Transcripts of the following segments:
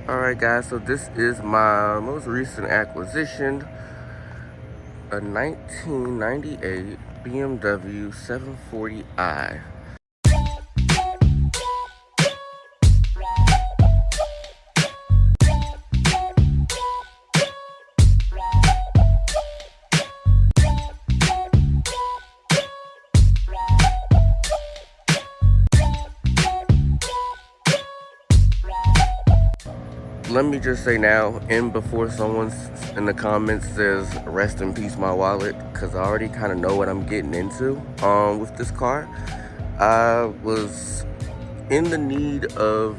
Alright guys, so this is my most recent acquisition, a 1998 BMW 740i. Let me just say now, and before someone in the comments says rest in peace my wallet, because I already kind of know what I'm getting into with this car. I was in the need of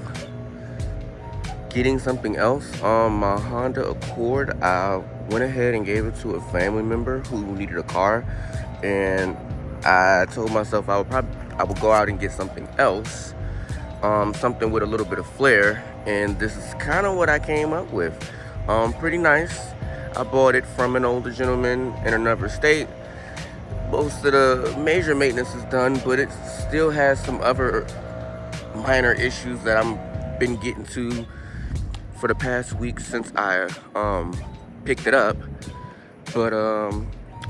getting something else. My Honda Accord, I went ahead and gave it to a family member who needed a car, and I told myself I would go out and get something else. Something with a little bit of flair, and this is kind of what I came up with. Pretty nice. I bought it from an older gentleman in another state. Most of the major maintenance is done, but it still has some other minor issues that I've been getting to for the past week since I picked it up. But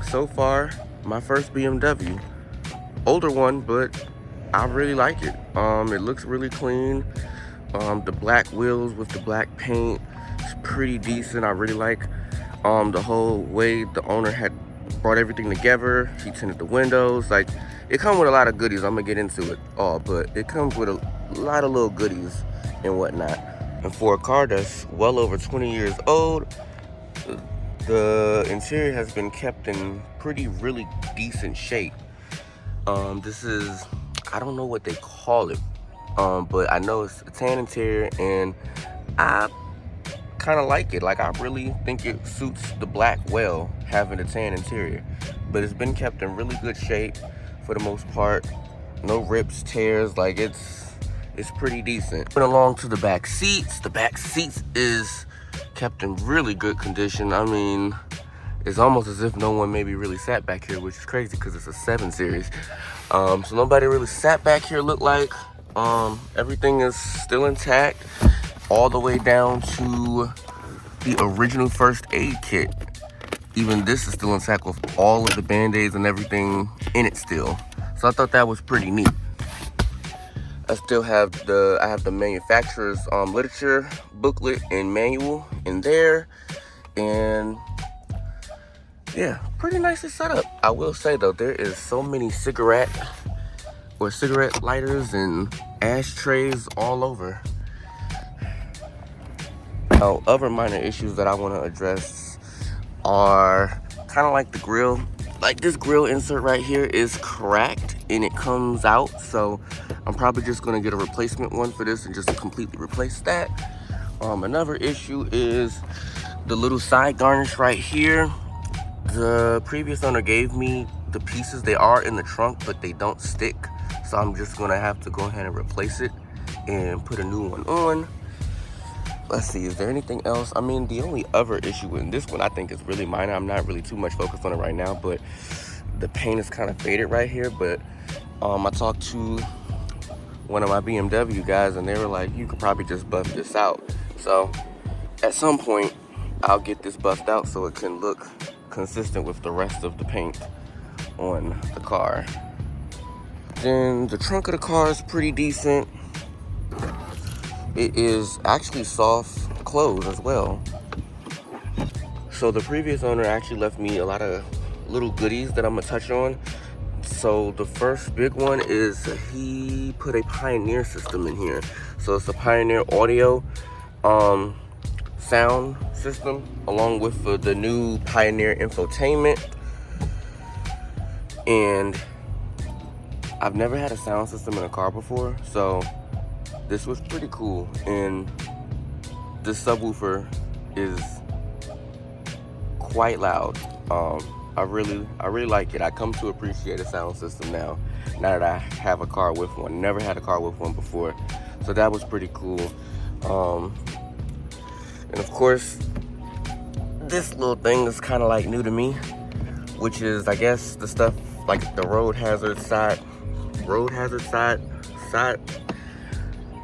so far, my first BMW, older one, but I really like it. It looks really clean. The black wheels with the black paint is pretty decent. I really like the whole way the owner had brought everything together. He tinted the windows. Like, it comes with a lot of goodies. I'm gonna get into it all, but it comes with a lot of little goodies and whatnot. And for a car that's well over 20 years old, the interior has been kept in really decent shape. This is, I don't know what they call it, but I know it's a tan interior, and I kind of like it. Like, I really think it suits the black well, having a tan interior. But it's been kept in really good shape for the most part. No rips, tears. Like, it's pretty decent. Went along to the back seats. The back seats is kept in really good condition. I mean, it's almost as if no one maybe really sat back here, which is crazy because it's a 7 Series. So nobody really sat back here, looked like. Everything is still intact, all the way down to the original first aid kit. Even this is still intact with all of the band-aids and everything in it still. So I thought that was pretty neat. I still have the manufacturer's literature booklet and manual in there, and yeah, pretty nicely set up. I will say though, there is so many cigarette lighters and ashtrays all over. Now, other minor issues that I want to address are kind of like the grill. Like, this grill insert right here is cracked and it comes out, so I'm probably just gonna get a replacement one for this and just completely replace that. Another issue is the little side garnish right here. The previous owner gave me the pieces. They are in the trunk, but they don't stick, so I'm just gonna have to go ahead and replace it and put a new one on. Let's see, is there anything else? I mean, the only other issue in this one I think is really minor. I'm not really too much focused on it right now, but the paint is kind of faded right here. But I talked to one of my BMW guys, and they were like, you could probably just buff this out. So at some point, I'll get this buffed out so it can look consistent with the rest of the paint on the car. Then the trunk of the car is pretty decent. It is actually soft close as well. So the previous owner actually left me a lot of little goodies that I'm gonna touch on. So the first big one is he put a Pioneer system in here. So it's a Pioneer audio sound system, along with the new Pioneer infotainment. And I've never had a sound system in a car before, so this was pretty cool. And this subwoofer is quite loud. I really like it. I come to appreciate a sound system now that I have a car with one. Never had a car with one before, so that was pretty cool. And of course, this little thing is kind of like new to me, which is, I guess, the stuff like the road hazard side.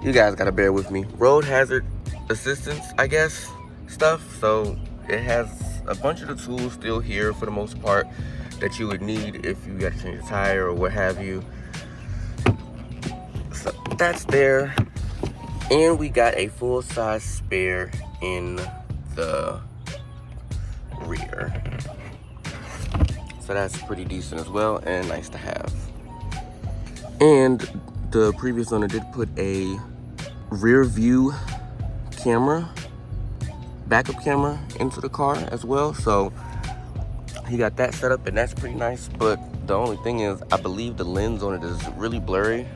You guys gotta bear with me. Road hazard assistance, I guess, stuff. So it has a bunch of the tools still here for the most part that you would need if you got to change a tire or what have you. So that's there. And we got a full-size spare in the rear. So that's pretty decent as well and nice to have. And the previous owner did put a rear view camera, backup camera into the car as well. So he got that set up and that's pretty nice. But the only thing is, I believe the lens on it is really blurry.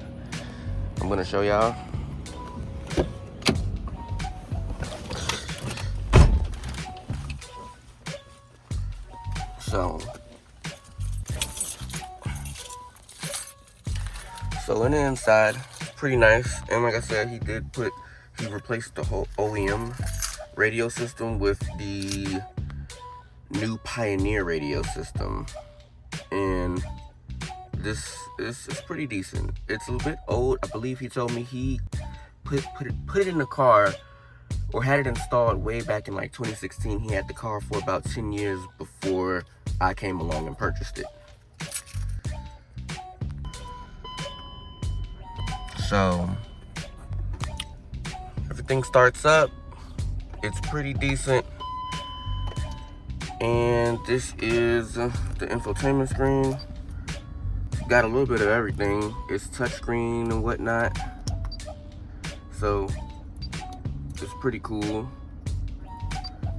I'm gonna show y'all. So in the inside, pretty nice. And like I said, he replaced the whole OEM radio system with the new Pioneer radio system. And this is pretty decent. It's a little bit old. I believe he told me he put it in the car, or had it installed way back in like 2016. He had the car for about 10 years before I came along and purchased it. So everything starts up. It's pretty decent. And this is the infotainment screen. Got a little bit of everything. It's touchscreen and whatnot. So it's pretty cool.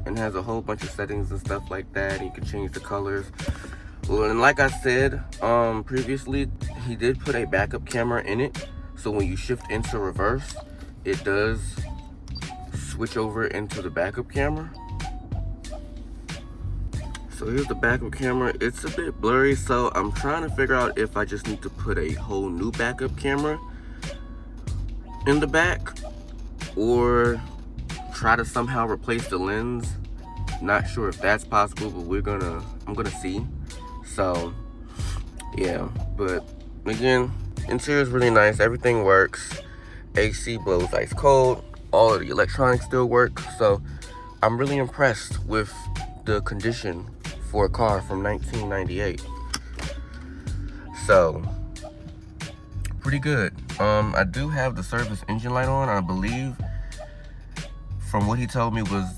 And has a whole bunch of settings and stuff like that. You can change the colors. Well, and like I said previously, he did put a backup camera in it. So when you shift into reverse, it does switch over into the backup camera. So here's the backup camera. It's a bit blurry, so I'm trying to figure out if I just need to put a whole new backup camera in the back, or try to somehow replace the lens. Not sure if that's possible, but I'm gonna see. So yeah, but again, interior is really nice. Everything works. AC blows ice cold. All of the electronics still work. So I'm really impressed with the condition for a car from 1998. So pretty good. I do have the service engine light on. I believe from what he told me was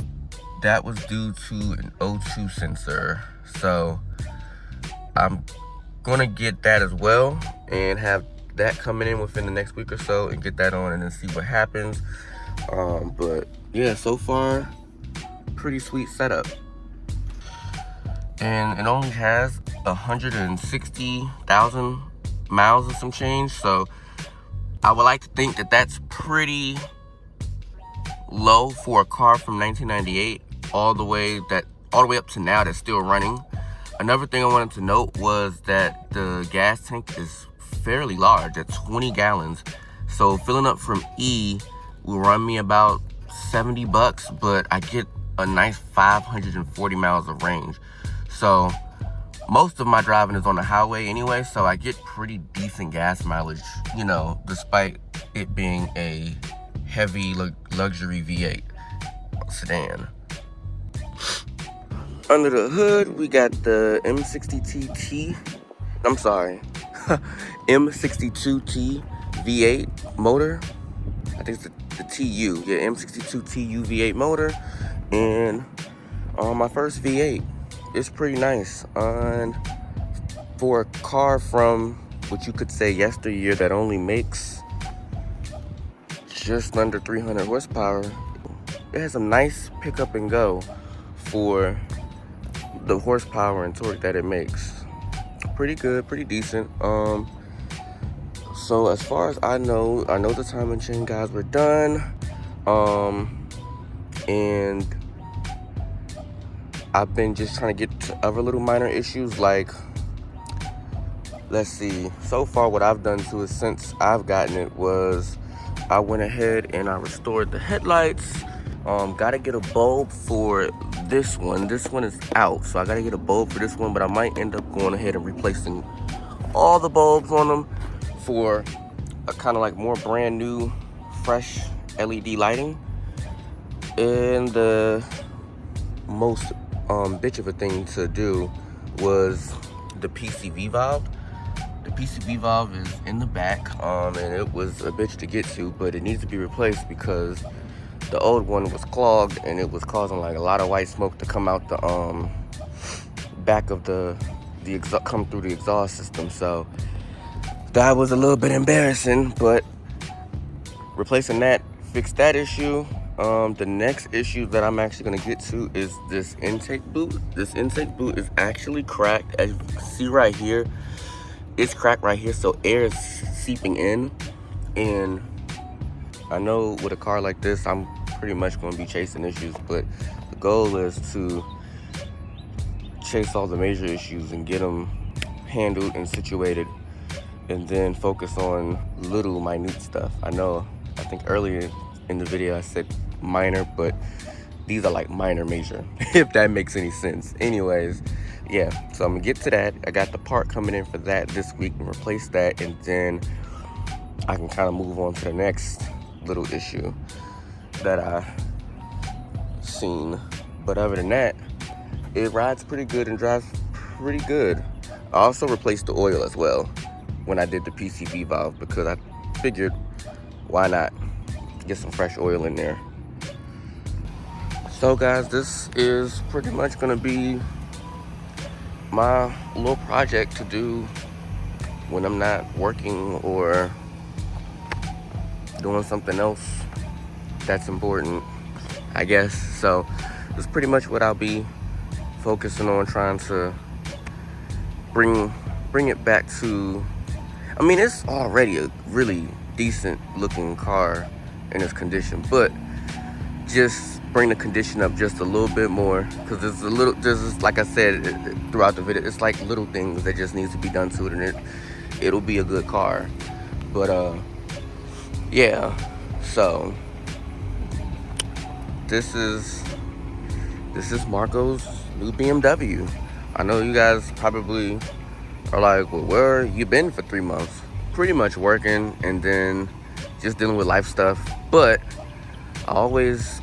due to an O2 sensor. So I'm gonna get that as well and have that coming in within the next week or so and get that on and then see what happens. But yeah, so far pretty sweet setup. And it only has 160,000 miles or some change, so I would like to think that that's pretty low for a car from 1998 all the way up to now that's still running. Another thing I wanted to note was that the gas tank is fairly large at 20 gallons. So filling up from E will run me about $70, but I get a nice 540 miles of range. So most of my driving is on the highway anyway, so I get pretty decent gas mileage, you know, despite it being a heavy luxury V8 sedan. Under the hood, we got the M62T V8 motor. I think it's the TU, yeah, M62 TU V8 motor. And my first V8. It's pretty nice. For a car from what you could say yesteryear that only makes just under 300 horsepower, it has a nice pickup and go for the horsepower and torque that it makes. Pretty good, pretty decent. So as far as I know the timing chain guys were done. And I've been just trying to get to other little minor issues, like, let's see, so far what I've done to it since I've gotten it was I went ahead and I restored the headlights. Gotta get a bulb for this one. This one is out, so I gotta get a bulb for this one, but I might end up going ahead and replacing all the bulbs on them for a kind of like more brand new, fresh LED lighting. And the most bitch of a thing to do was the PCV valve. The PCV valve is in the back, and it was a bitch to get to, but it needs to be replaced because the old one was clogged and it was causing like a lot of white smoke to come out the back of come through the exhaust system. So that was a little bit embarrassing, but replacing that fixed that issue. The next issue that I'm actually gonna get to is this intake boot. This intake boot is actually cracked. As you can see right here, it's cracked right here, so air is seeping in. And I know with a car like this, I'm pretty much gonna be chasing issues, but the goal is to chase all the major issues and get them handled and situated, and then focus on little minute stuff. I think earlier in the video I said minor, but these are like minor major, if that makes any sense. Anyways, yeah, so I'm gonna get to that. I got the part coming in for that this week and replace that, and then I can kind of move on to the next little issue that I seen. But other than that, it rides pretty good and drives pretty good. I also replaced the oil as well when I did the PCV valve, because I figured, why not get some fresh oil in there. So guys, this is pretty much gonna be my little project to do when I'm not working or doing something else that's important, I guess. So it's pretty much what I'll be focusing on, trying to bring it back to. I mean, it's already a really decent looking car in its condition, but just bring the condition up just a little bit more, because there's like I said throughout the video, it's like little things that just needs to be done to it, and it'll be a good car. But yeah, so this is Marco's new BMW. I know you guys probably are like, well, where you been for 3 months? Pretty much working and then just dealing with life stuff. But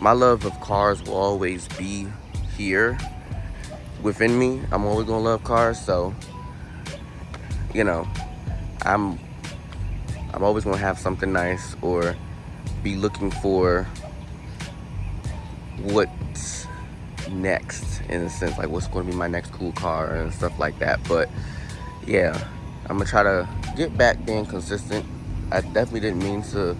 my love of cars will always be here within me. I'm always gonna love cars, so I'm always gonna have something nice or be looking for what's next, in a sense, like what's going to be my next cool car and stuff like that. But yeah, I'm gonna try to get back being consistent. I definitely didn't mean to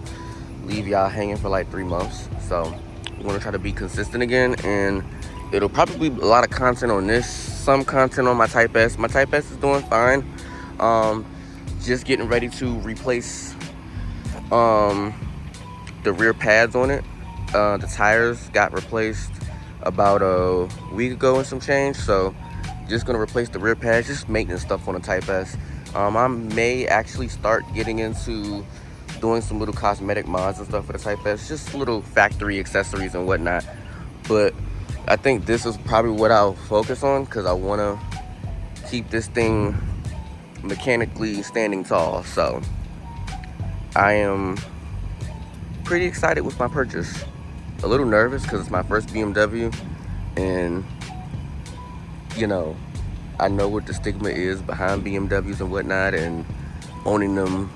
leave y'all hanging for like 3 months, so I'm gonna try to be consistent again, and it'll probably be a lot of content on this, some content on my Type S. My Type S is doing fine. Just getting ready to replace the rear pads on it. The tires got replaced about a week ago and some change, so just gonna replace the rear pads, just maintenance stuff on the Type S. I may actually start getting into doing some little cosmetic mods and stuff for the Type S, just little factory accessories and whatnot. But I think this is probably what I'll focus on, because I want to keep this thing mechanically standing tall. So I am pretty excited with my purchase. A little nervous because it's my first BMW, and I know what the stigma is behind BMWs and whatnot, and owning them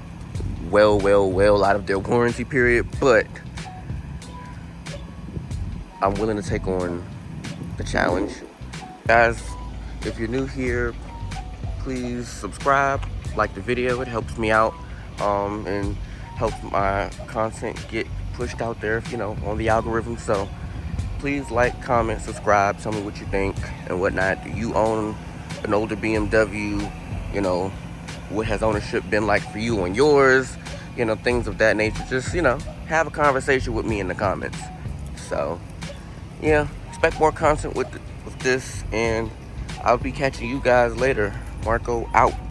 well out of their warranty period. But I'm willing to take on the challenge. Guys, if you're new here, please subscribe, like the video. It helps me out, and helps my content get pushed out there, on the algorithm. So please like, comment, subscribe, tell me what you think and whatnot. Do you own an older BMW? What has ownership been like for you on yours? Things of that nature. Just, have a conversation with me in the comments. So yeah, expect more content with this, and I'll be catching you guys later. Marco out.